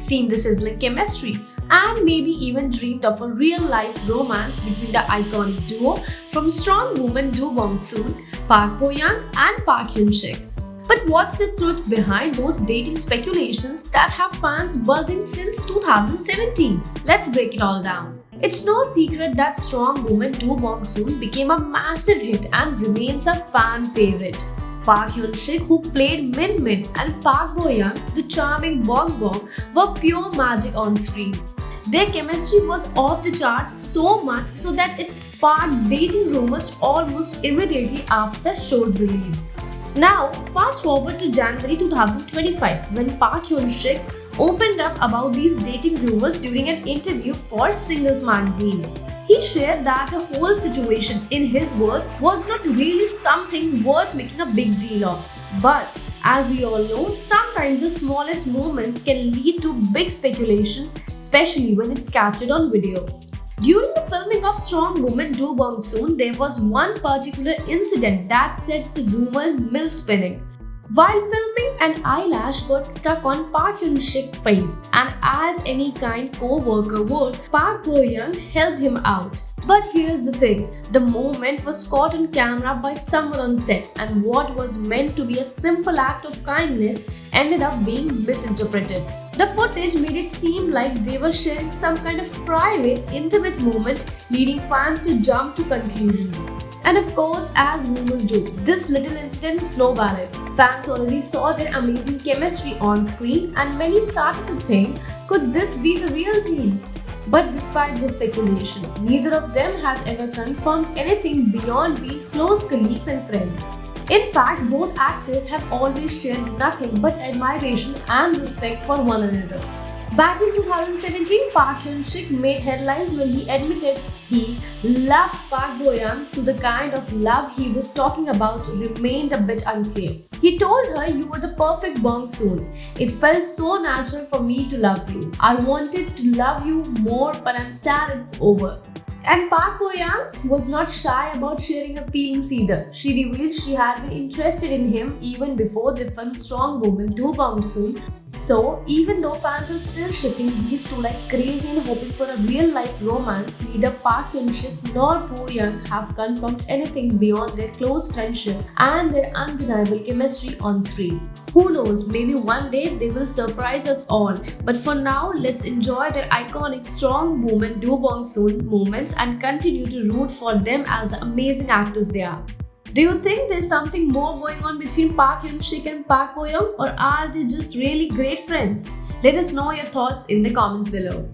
seen the sizzling chemistry, and maybe even dreamed of a real-life romance between the iconic duo from Strong Woman Do Bong Soon, Park Bo Young and Park Hyun Sik. But what's the truth behind those dating speculations that have fans buzzing since 2017? Let's break it all down. It's no secret that Strong Woman Do Bong Soon became a massive hit and remains a fan favorite. Park Hyun Sik, who played Min Min, and Park Bo Young, the charming Bong Bong, were pure magic on screen. Their chemistry was off the charts so much so that it sparked dating rumors almost immediately after the show's release. Now, fast forward to January 2025 when Park Hyun Sik opened up about these dating rumors during an interview for Singles magazine. He shared that the whole situation, in his words, was not really something worth making a big deal of. But as we all know, sometimes the smallest moments can lead to big speculation, especially when it's captured on video. During the filming of Strong Woman Do Bong Soon, there was one particular incident that set the rumor mill spinning. While filming, an eyelash got stuck on Park Hyun Sik's face, and as any kind co-worker would, Park Bo Young helped him out. But here's the thing, the moment was caught on camera by someone on set, and what was meant to be a simple act of kindness ended up being misinterpreted. The footage made it seem like they were sharing some kind of private, intimate moment, leading fans to jump to conclusions. And of course, as rumors do, this little incident snowballed. Fans already saw their amazing chemistry on screen, and many started to think, could this be the real thing? But despite the speculation, neither of them has ever confirmed anything beyond being close colleagues and friends. In fact, both actors have always shared nothing but admiration and respect for one another. Back in 2017, Park Hyun Sik made headlines when he admitted he loved Park Bo Young to the kind of love he was talking about remained a bit unclear. He told her, "You were the perfect Bong Soon. It felt so natural for me to love you. I wanted to love you more, but I'm sad it's over." And Park Bo Young was not shy about sharing her feelings either. She revealed she had been interested in him even before the film Strong Woman Do Bong Soon. So, even though fans are still shipping these two like crazy and hoping for a real-life romance, neither Park Hyun Sik nor Bo Young have confirmed anything beyond their close friendship and their undeniable chemistry on screen. Who knows, maybe one day they will surprise us all. But for now, let's enjoy their iconic Strong Woman Do Bong Soon moments and continue to root for them as the amazing actors they are. Do you think there's something more going on between Park Hyun Sik and Park Bo Young, or are they just really great friends? Let us know your thoughts in the comments below.